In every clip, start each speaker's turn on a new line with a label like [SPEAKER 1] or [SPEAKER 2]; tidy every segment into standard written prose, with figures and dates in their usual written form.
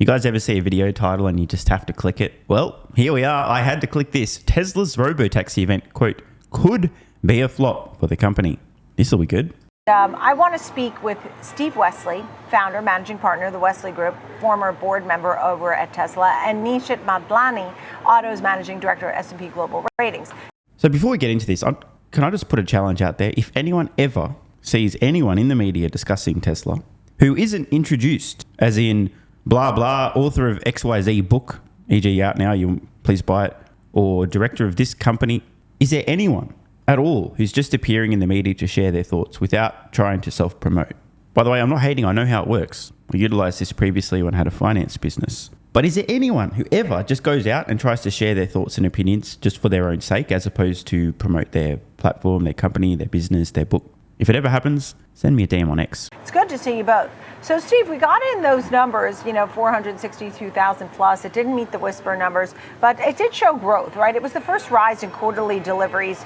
[SPEAKER 1] You guys ever see a video title and you just have to click it? Well, here we are. I had to click this. Tesla's Robotaxi event, quote, could be a flop for the company. This will be good.
[SPEAKER 2] I want to speak with Steve Wesley, founder, managing partner of the Wesley Group, former board member over at Tesla, and Nishit Madlani, Auto's managing director at S&P Global Ratings.
[SPEAKER 1] So before we get into this, can I just put a challenge out there? If anyone ever sees anyone in the media discussing Tesla who isn't introduced, as in blah, blah, author of XYZ book, e.g. out now, you please buy it, or director of this company, is there anyone at all who's just appearing in the media to share their thoughts without trying to self-promote? By the way, I'm not hating. I know how it works. We utilized this previously when I had a finance business. But is there anyone who ever just goes out and tries to share their thoughts and opinions just for their own sake, as opposed to promote their platform, their company, their business, their book? If it ever happens, send me a DM on X.
[SPEAKER 2] It's good to see you both. So, Steve, we got in those numbers, 462,000 plus. It didn't meet the Whisper numbers, but it did show growth, right? It was the first rise in quarterly deliveries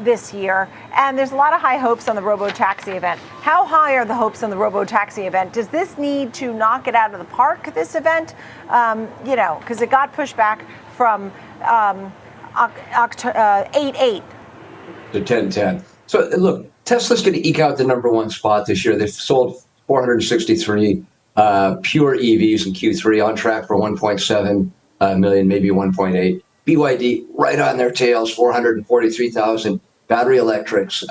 [SPEAKER 2] this year, and there's a lot of high hopes on the Robotaxi event. How high are the hopes on the Robotaxi event? Does this need to knock it out of the park, this event? Because it got pushed back from 8.8
[SPEAKER 3] to 10.10. So look, Tesla's going to eke out the number one spot this year. They've sold 463 pure EVs in Q3, on track for 1.7 million, maybe 1.8. BYD right on their tails, 443,000 battery electrics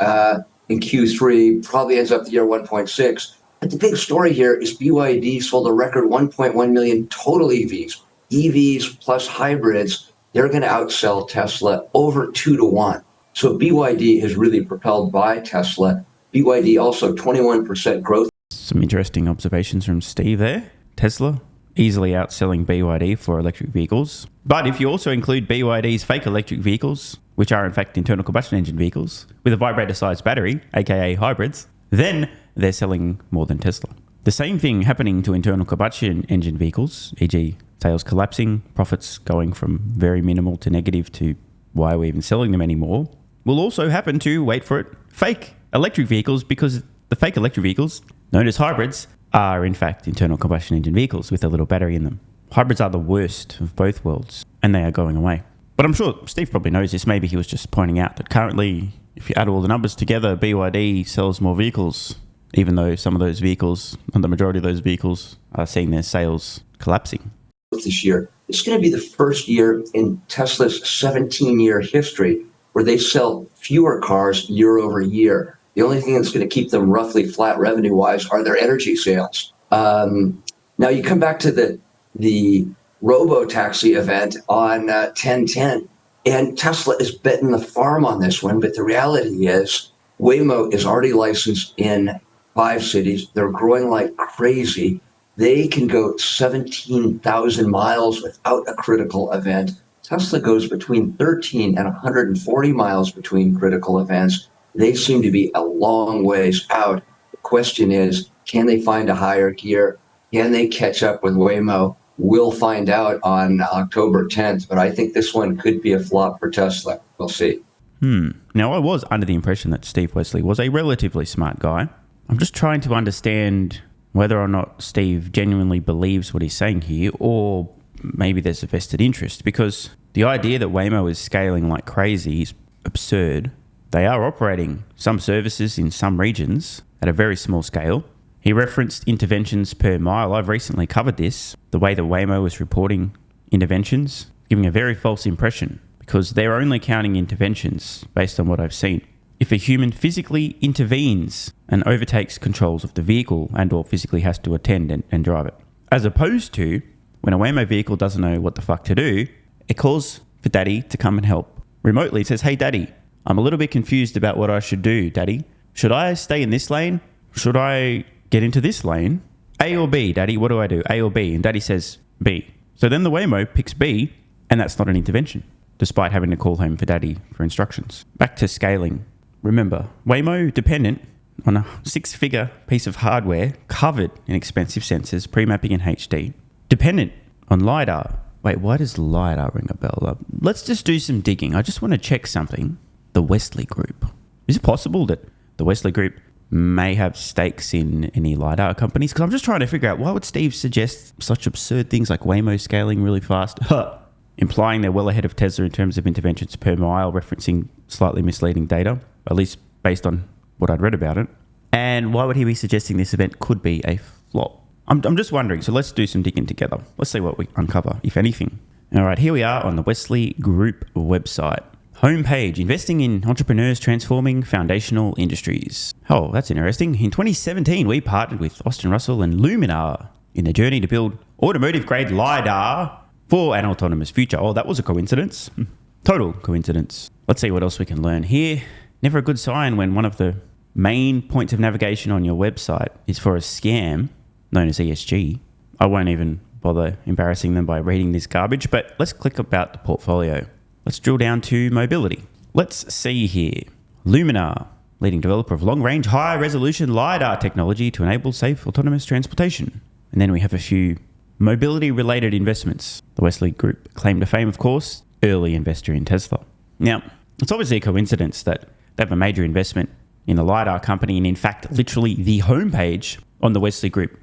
[SPEAKER 3] in Q3, probably ends up the year 1.6. But the big story here is BYD sold a record 1.1 million total EVs plus hybrids. They're going to outsell Tesla over 2-to-1. So BYD is really propelled by Tesla. BYD also 21% growth.
[SPEAKER 1] Some interesting observations from Steve there. Tesla easily outselling BYD for electric vehicles. But if you also include BYD's fake electric vehicles, which are in fact internal combustion engine vehicles, with a vibrator-sized battery, aka hybrids, then they're selling more than Tesla. The same thing happening to internal combustion engine vehicles, e.g. sales collapsing, profits going from very minimal to negative to why are we even selling them anymore, will also happen to, wait for it, fake electric vehicles, because the fake electric vehicles, known as hybrids, are in fact internal combustion engine vehicles with a little battery in them. Hybrids are the worst of both worlds, and they are going away. But I'm sure Steve probably knows this. Maybe he was just pointing out that currently, if you add all the numbers together, BYD sells more vehicles, even though some of those vehicles, and the majority of those vehicles, are seeing their sales collapsing.
[SPEAKER 3] This year, it's going to be the first year in Tesla's 17-year history where they sell fewer cars year over year. The only thing that's going to keep them roughly flat revenue-wise are their energy sales. Now you come back to the Robotaxi event on 10.10, and Tesla is betting the farm on this one, but the reality is Waymo is already licensed in 5 cities. They're growing like crazy. They can go 17,000 miles without a critical event. Tesla goes between 13 and 140 miles between critical events. They seem to be a long ways out. The question is, can they find a higher gear? Can they catch up with Waymo? We'll find out on October 10th, but I think this one could be a flop for Tesla. We'll see.
[SPEAKER 1] Now, I was under the impression that Steve Wesley was a relatively smart guy. I'm just trying to understand whether or not Steve genuinely believes what he's saying here, or maybe there's a vested interest, because the idea that Waymo is scaling like crazy is absurd. They are operating some services in some regions at a very small scale. He referenced interventions per mile. I've recently covered this, the way that Waymo was reporting interventions, giving a very false impression, because they're only counting interventions based on what I've seen. If a human physically intervenes and overtakes controls of the vehicle and or physically has to attend and drive it, as opposed to when a Waymo vehicle doesn't know what the fuck to do, it calls for daddy to come and help. Remotely, it says, hey daddy, I'm a little bit confused about what I should do, daddy. Should I stay in this lane? Should I get into this lane? A or B, daddy, what do I do? A or B? And daddy says B. So then the Waymo picks B, and that's not an intervention, despite having to call home for daddy for instructions. Back to scaling. Remember, Waymo dependent on a 6-figure piece of hardware covered in expensive sensors, pre-mapping in HD. Dependent on LiDAR. Wait, why does LiDAR ring a bell? Let's just do some digging. I just want to check something. The Wesley Group. Is it possible that the Wesley Group may have stakes in any LiDAR companies? Because I'm just trying to figure out, why would Steve suggest such absurd things like Waymo scaling really fast, implying they're well ahead of Tesla in terms of interventions per mile, referencing slightly misleading data, at least based on what I'd read about it. And why would he be suggesting this event could be a flop? I'm just wondering. So let's do some digging together. Let's see what we uncover, if anything. All right, here we are on the Wesley Group website. Homepage, investing in entrepreneurs transforming foundational industries. Oh, that's interesting. In 2017, we partnered with Austin Russell and Luminar in the journey to build automotive-grade LiDAR for an autonomous future. Oh, that was a coincidence. Total coincidence. Let's see what else we can learn here. Never a good sign when one of the main points of navigation on your website is for a scam known as ESG. I won't even bother embarrassing them by reading this garbage, but let's click about the portfolio. Let's drill down to mobility. Let's see here. Luminar, leading developer of long-range, high-resolution LiDAR technology to enable safe autonomous transportation. And then we have a few mobility-related investments. The Wesley Group claim to fame, of course, early investor in Tesla. Now, it's obviously a coincidence that they have a major investment in a LiDAR company, and in fact, literally the homepage on the Wesley Group.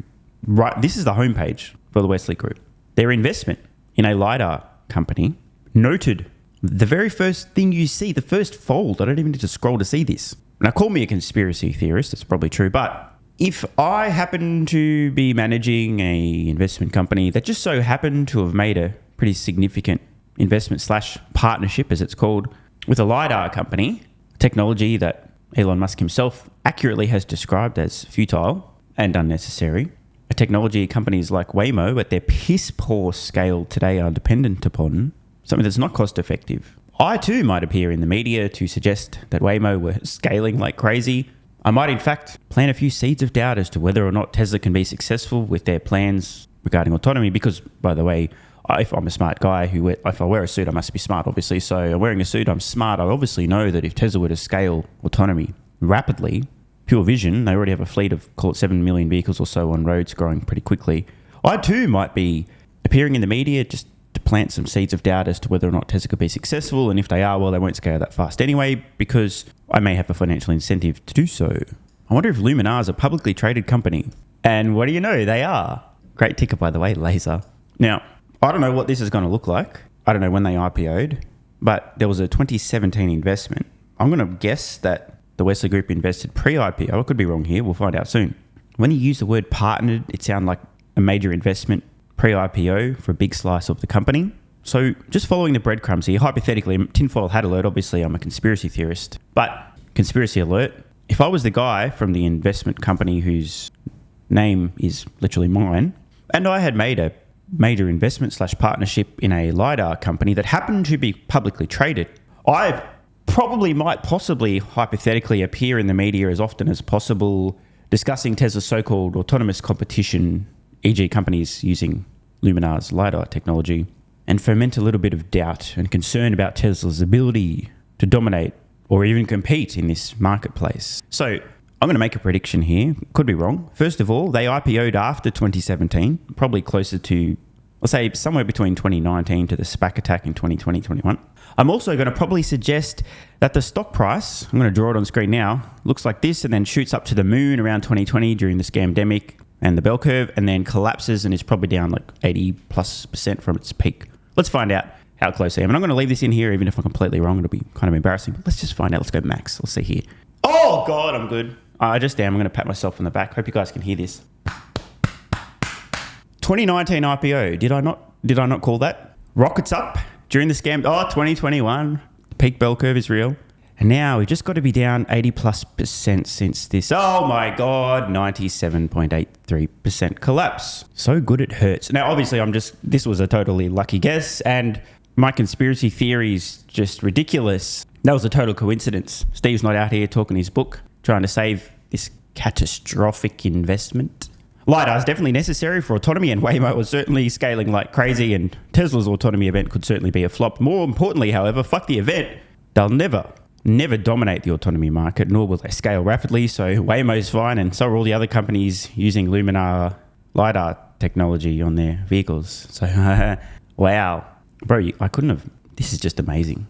[SPEAKER 1] Right, this is the homepage for the Wesley Group. Their investment in a LiDAR company noted the very first thing you see, the first fold. I don't even need to scroll to see this. Now, call me a conspiracy theorist. It's probably true. But if I happen to be managing a investment company that just so happened to have made a pretty significant investment / partnership, as it's called, with a LiDAR company, technology that Elon Musk himself accurately has described as futile and unnecessary, a technology companies like Waymo at their piss-poor scale today are dependent upon, something that's not cost-effective. I too might appear in the media to suggest that Waymo were scaling like crazy. I might in fact plant a few seeds of doubt as to whether or not Tesla can be successful with their plans regarding autonomy, because, by the way, if I'm a smart guy, if I wear a suit, I must be smart, obviously. So I'm wearing a suit, I'm smart. I obviously know that if Tesla were to scale autonomy rapidly, pure vision, they already have a fleet of, call it 7 million vehicles or so on roads growing pretty quickly. I too might be appearing in the media just to plant some seeds of doubt as to whether or not Tesla could be successful. And if they are, well, they won't scale that fast anyway, because I may have a financial incentive to do so. I wonder if Luminar is a publicly traded company. And what do you know? They are. Great ticker, by the way, Laser. Now, I don't know what this is going to look like. I don't know when they IPO'd, but there was a 2017 investment. I'm going to guess that the Wesley Group invested pre-IPO. I could be wrong here. We'll find out soon. When you use the word partnered, it sounds like a major investment pre-IPO for a big slice of the company. So just following the breadcrumbs here, hypothetically, tinfoil hat alert, obviously I'm a conspiracy theorist, but conspiracy alert, if I was the guy from the investment company whose name is literally mine, and I had made a major investment / partnership in a LiDAR company that happened to be publicly traded, I probably might possibly hypothetically appear in the media as often as possible discussing Tesla's so-called autonomous competition, e.g. companies using Luminar's LiDAR technology, and foment a little bit of doubt and concern about Tesla's ability to dominate or even compete in this marketplace. So I'm going to make a prediction here. Could be wrong. First of all, they IPO'd after 2017, probably closer to, let's say, somewhere between 2019 to the SPAC attack in 2020-21. I'm also going to probably suggest that the stock price, I'm going to draw it on screen now, looks like this and then shoots up to the moon around 2020 during the scamdemic and the bell curve, and then collapses and is probably down like 80+% from its peak. Let's find out how close I am. And I'm going to leave this in here, even if I'm completely wrong. It'll be kind of embarrassing. But let's just find out. Let's go max. Let's see here. Oh, God, I'm good. I just am. I'm going to pat myself on the back. Hope you guys can hear this. 2019 IPO. Did I not call that? Rockets up during the scam. Oh, 2021. The peak bell curve is real. And now we've just got to be down 80+% since this. Oh my God, 97.83% collapse. So good it hurts. Now, obviously, this was a totally lucky guess, and my conspiracy theory is just ridiculous. That was a total coincidence. Steve's not out here talking his book, trying to save this catastrophic investment. LiDAR is definitely necessary for autonomy, and Waymo was certainly scaling like crazy, and Tesla's autonomy event could certainly be a flop. More importantly, however, fuck the event. They'll never dominate the autonomy market, nor will they scale rapidly. So Waymo's fine, and so are all the other companies using Luminar LiDAR technology on their vehicles. So, wow. Bro, I couldn't have... This is just amazing.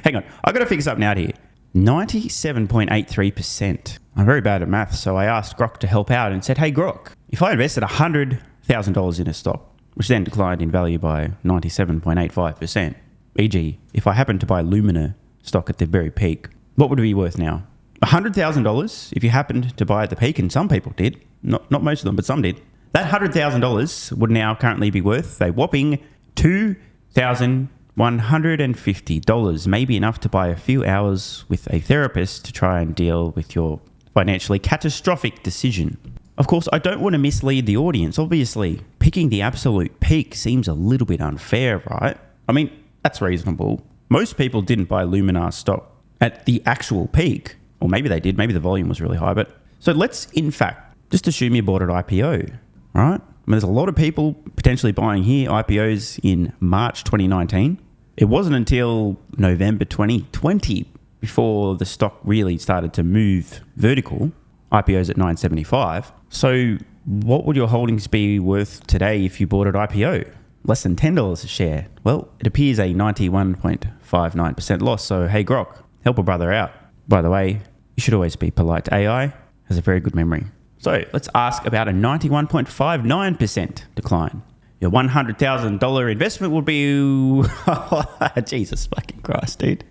[SPEAKER 1] Hang on. I've got to figure something out here. 97.83%. I'm very bad at math, so I asked Grok to help out and said, hey Grok, if I invested $100,000 in a stock, which then declined in value by 97.85%, e.g., if I happened to buy Lumina stock at the very peak, what would it be worth now? $100,000 if you happened to buy at the peak, and some people did, not most of them, but some did. That $100,000 would now currently be worth a whopping $2,150, maybe enough to buy a few hours with a therapist to try and deal with your financially catastrophic decision. Of course, I don't want to mislead the audience. Obviously, picking the absolute peak seems a little bit unfair, right? I mean, that's reasonable. Most people didn't buy Luminar stock at the actual peak, or maybe they did, maybe the volume was really high, but so let's in fact just assume you bought at IPO, right? I mean, there's a lot of people potentially buying here IPOs in March 2019. It wasn't until November 2020 before the stock really started to move vertical, IPOs at 975. So what would your holdings be worth today if you bought at IPO? Less than $10 a share. Well, it appears a 91.59% loss. So hey Grok, help a brother out. By the way, you should always be polite to AI. Has a very good memory. So let's ask about a 91.59% decline. Your $100,000 investment would be, Jesus fucking Christ, dude,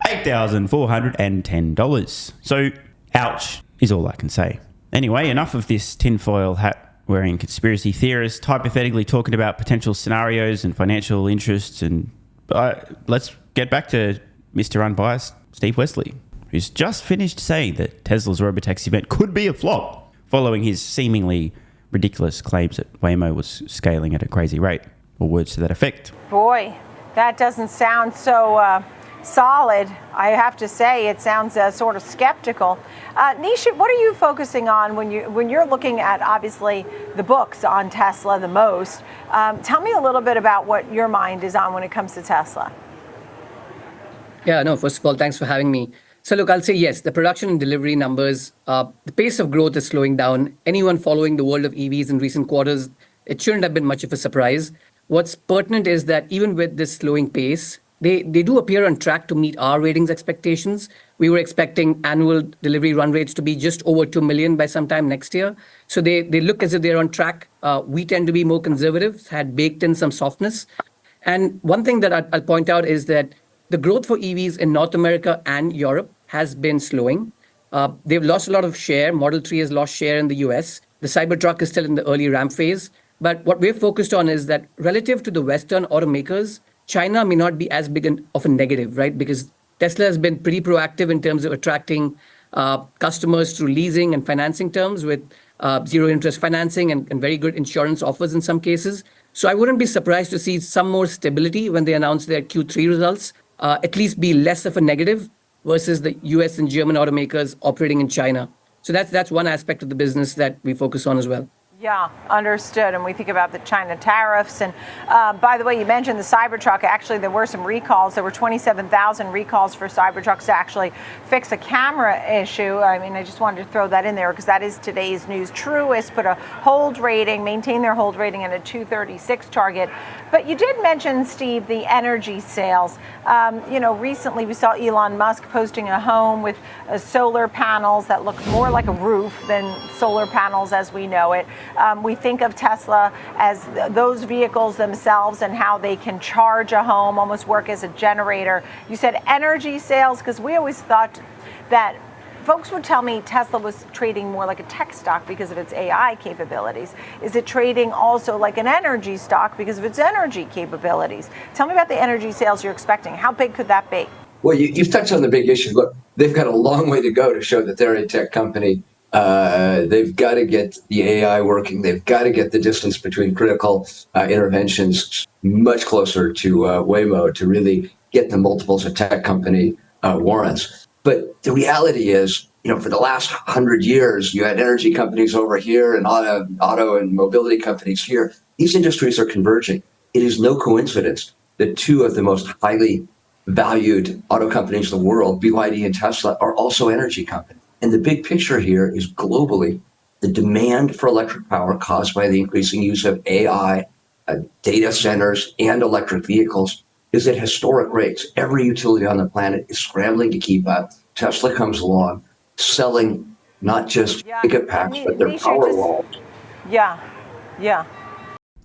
[SPEAKER 1] $8,410. So, ouch, is all I can say. Anyway, enough of this tinfoil hat wearing conspiracy theorist hypothetically talking about potential scenarios and financial interests, and let's get back to Mr. Unbiased Steve Wesley, who's just finished saying that Tesla's Robotaxi event could be a flop, following his seemingly ridiculous claims that Waymo was scaling at a crazy rate, or words to that effect.
[SPEAKER 2] Boy, that doesn't sound so solid. I have to say, it sounds sort of skeptical. Nisha, what are you focusing on when you're looking at, obviously, the books on Tesla the most? Tell me a little bit about what your mind is on when it comes to Tesla.
[SPEAKER 4] Yeah, no, first of all, thanks for having me. So look, I'll say yes, the production and delivery numbers, the pace of growth is slowing down. Anyone following the world of EVs in recent quarters, it shouldn't have been much of a surprise. What's pertinent is that even with this slowing pace, they do appear on track to meet our ratings expectations. We were expecting annual delivery run rates to be just over 2 million by sometime next year. So they look as if they're on track. We tend to be more conservative, had baked in some softness. And one thing that I'll point out is that the growth for EVs in North America and Europe has been slowing. They've lost a lot of share. Model 3 has lost share in the US. The Cybertruck is still in the early ramp phase. But what we're focused on is that relative to the Western automakers, China may not be as big of a negative, right? Because Tesla has been pretty proactive in terms of attracting customers through leasing and financing terms with zero interest financing and very good insurance offers in some cases. So I wouldn't be surprised to see some more stability when they announce their Q3 results, at least be less of a negative versus the US and German automakers operating in China. So that's one aspect of the business that we focus on as well.
[SPEAKER 2] Yeah, understood. And we think about the China tariffs. And by the way, you mentioned the Cybertruck. Actually, there were some recalls. There were 27,000 recalls for Cybertrucks to actually fix a camera issue. I mean, I just wanted to throw that in there because that is today's news. Truist put a hold rating, maintain their hold rating at a 236 target. But you did mention, Steve, the energy sales. Recently we saw Elon Musk posting a home with solar panels that look more like a roof than solar panels as we know it. We think of Tesla as those vehicles themselves and how they can charge a home, almost work as a generator. You said energy sales, because we always thought that folks would tell me Tesla was trading more like a tech stock because of its AI capabilities. Is it trading also like an energy stock because of its energy capabilities? Tell me about the energy sales you're expecting. How big could that be?
[SPEAKER 3] Well, you've touched on the big issue. Look, they've got a long way to go to show that they're a tech company. They've got to get the AI working. They've got to get the distance between critical interventions much closer to Waymo to really get the multiples a tech company warrants. But the reality is, for the last 100 years, you had energy companies over here and auto and mobility companies here. These industries are converging. It is no coincidence that two of the most highly valued auto companies in the world, BYD and Tesla, are also energy companies. And the big picture here is globally, the demand for electric power caused by the increasing use of AI, data centers, and electric vehicles is at historic rates. Every utility on the planet is scrambling to keep up. Tesla comes along, selling not just gigapacks, but their power walls.
[SPEAKER 2] Yeah.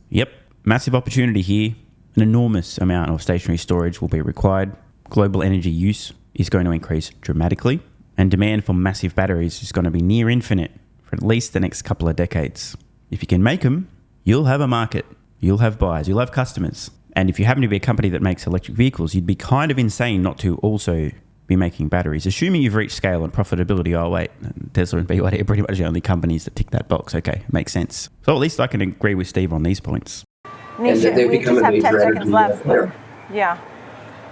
[SPEAKER 1] Yep, massive opportunity here. An enormous amount of stationary storage will be required. Global energy use is going to increase dramatically, and demand for massive batteries is going to be near infinite for at least the next couple of decades. If you can make them, you'll have a market, you'll have buyers, you'll have customers. And if you happen to be a company that makes electric vehicles, you'd be kind of insane not to also be making batteries. Assuming you've reached scale and profitability, oh wait, Tesla and BYD are pretty much the only companies that tick that box. Okay, makes sense. So at least I can agree with Steve on these points.
[SPEAKER 2] Nisha, we just have 10 seconds left. Yeah.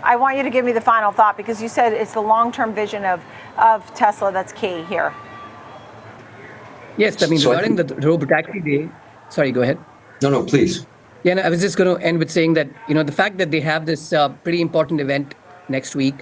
[SPEAKER 2] I want you to give me the final thought, because you said it's the long-term vision of Tesla that's key here.
[SPEAKER 4] Yes, I mean, regarding the Robotaxi day, sorry, go ahead.
[SPEAKER 3] No, please.
[SPEAKER 4] Yeah, no, I was just going to end with saying that, the fact that they have this pretty important event next week,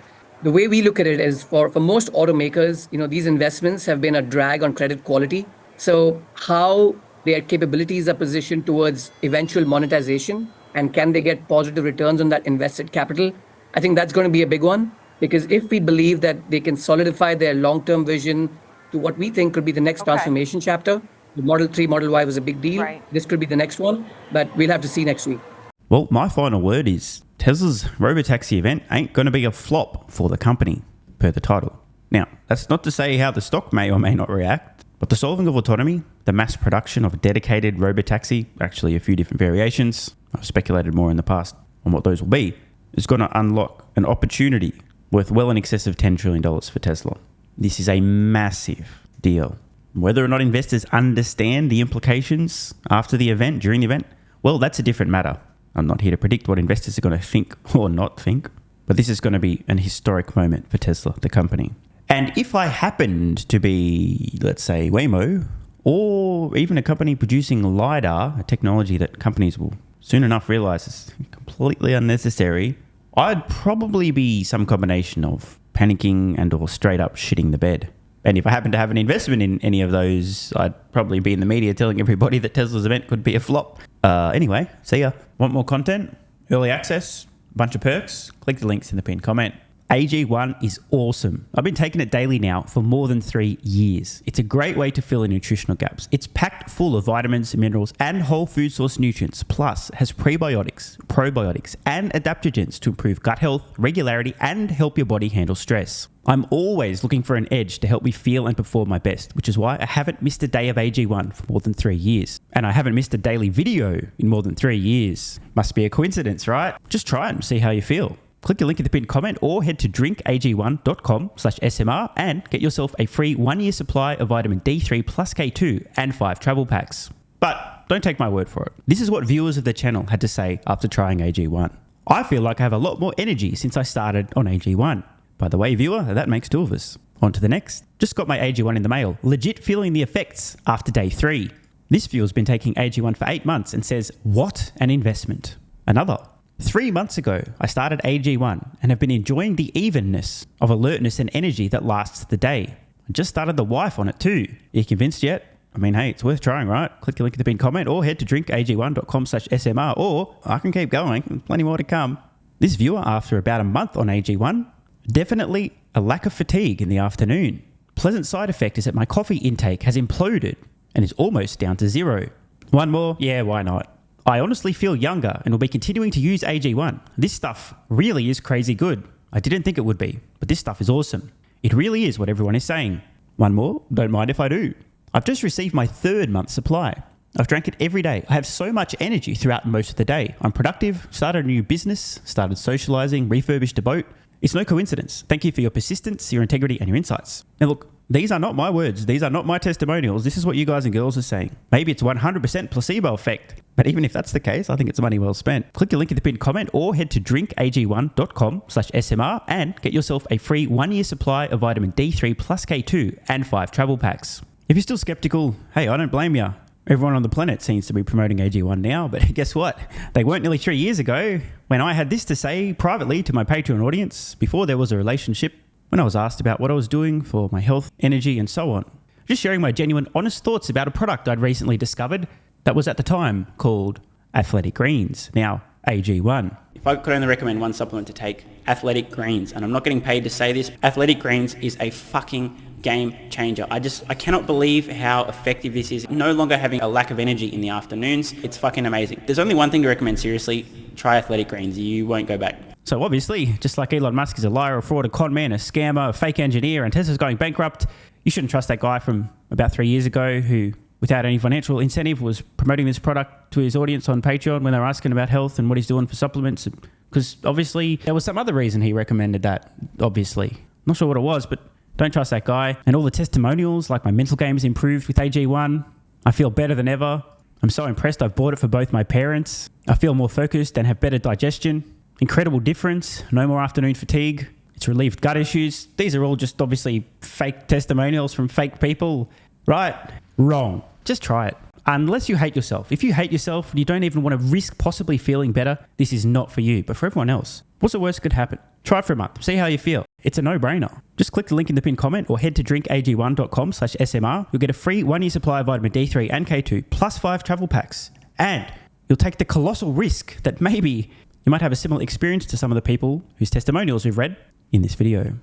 [SPEAKER 4] the way we look at it is for most automakers, these investments have been a drag on credit quality. So how their capabilities are positioned towards eventual monetization, and can they get positive returns on that invested capital? I think that's going to be a big one, because if we believe that they can solidify their long-term vision to what we think could be the next transformation chapter, the Model 3, Model Y was a big deal. Right. This could be the next one, but we'll have to see next week.
[SPEAKER 1] Well, my final word is Tesla's Robotaxi event ain't going to be a flop for the company, per the title. Now, that's not to say how the stock may or may not react, but the solving of autonomy, the mass production of a dedicated Robotaxi, actually a few different variations, I've speculated more in the past on what those will be, is going to unlock an opportunity worth well in excess of $10 trillion for Tesla. This is a massive deal. Whether or not investors understand the implications after the event, during the event, well, that's a different matter. I'm not here to predict what investors are going to think or not think, but this is going to be an historic moment for Tesla, the company. And if I happened to be, let's say, Waymo, or even a company producing LiDAR, a technology that companies will soon enough realize is completely unnecessary, I'd probably be some combination of panicking and or straight up shitting the bed. And if I happen to have an investment in any of those, I'd probably be in the media telling everybody that Tesla's event could be a flop. Anyway, see ya. Want more content? Early access? Bunch of perks? Click the links in the pinned comment. AG1 is awesome. I've been taking it daily now for more than 3 years. It's a great way to fill in nutritional gaps. It's packed full of vitamins, minerals, and whole food source nutrients, plus has prebiotics, probiotics, and adaptogens to improve gut health, regularity, and help your body handle stress. I'm always looking for an edge to help me feel and perform my best, which is why I haven't missed a day of AG1 for more than 3 years. And I haven't missed a daily video in more than 3 years. Must be a coincidence, right? Just try it and see how you feel. Click the link in the pinned comment or head to drinkag1.com/SMR and get yourself a free 1-year supply of vitamin D3 plus K2 and 5 travel packs. But don't take my word for it. This is what viewers of the channel had to say after trying AG1. I feel like I have a lot more energy since I started on AG1. By the way, viewer, that makes 2 of us. On to the next. Just got my AG1 in the mail. Legit feeling the effects after day 3. This viewer's been taking AG1 for 8 months and says, what an investment. Another. 3 months ago, I started AG1 and have been enjoying the evenness of alertness and energy that lasts the day. I just started the wife on it too. Are you convinced yet? I mean, hey, it's worth trying, right? Click the link in the pinned comment or head to drinkag1.com/SMR, or I can keep going. There's plenty more to come. This viewer, after about a month on AG1, definitely a lack of fatigue in the afternoon. Pleasant side effect is that my coffee intake has imploded and is almost down to 0. One more? Yeah, why not? I honestly feel younger and will be continuing to use AG1. This stuff really is crazy good. I didn't think it would be, but this stuff is awesome. It really is what everyone is saying. One more? Don't mind if I do. I've just received my 3rd month supply. I've drank it every day. I have so much energy throughout most of the day. I'm productive, started a new business, started socializing, refurbished a boat. It's no coincidence. Thank you for your persistence, your integrity, and your insights. Now look, these are not my words. These are not my testimonials. This is what you guys and girls are saying. Maybe it's 100% placebo effect. But even if that's the case, I think it's money well spent. Click the link in the pinned comment or head to drinkag1.com/SMR and get yourself a free 1-year supply of vitamin D3 plus K2 and 5 travel packs. If you're still skeptical, hey, I don't blame you. Everyone on the planet seems to be promoting AG1 now, but guess what? They weren't nearly 3 years ago when I had this to say privately to my Patreon audience before there was a relationship, when I was asked about what I was doing for my health, energy, and so on. Just sharing my genuine, honest thoughts about a product I'd recently discovered that was at the time called Athletic Greens, now AG1. if I could only recommend one supplement to take, Athletic Greens, and I'm not getting paid to say this, Athletic Greens is a fucking game changer. I cannot believe how effective this is. No longer having a lack of energy in the afternoons. It's fucking amazing. There's only one thing to recommend, seriously. Try Athletic Greens. You won't go back. So obviously, just like Elon Musk is a liar, a fraud, a con man, a scammer, a fake engineer, and Tesla's going bankrupt, you shouldn't trust that guy from about 3 years ago who, without any financial incentive, was promoting this product to his audience on Patreon when they were asking about health and what he's doing for supplements. Because obviously there was some other reason he recommended that, obviously. Not sure what it was, but don't trust that guy. And all the testimonials, like my mental game has improved with AG1. I feel better than ever. I'm so impressed I've bought it for both my parents. I feel more focused and have better digestion. Incredible difference. No more afternoon fatigue. It's relieved gut issues. These are all just obviously fake testimonials from fake people. Right? Wrong. Just try it. Unless you hate yourself. If you hate yourself and you don't even want to risk possibly feeling better, this is not for you. But for everyone else, what's the worst that could happen? Try it for a month. See how you feel. It's a no-brainer. Just click the link in the pinned comment or head to drinkag1.com/SMR. You'll get a free 1-year supply of vitamin D3 and K2 plus 5 travel packs. And you'll take the colossal risk that maybe you might have a similar experience to some of the people whose testimonials we've read in this video.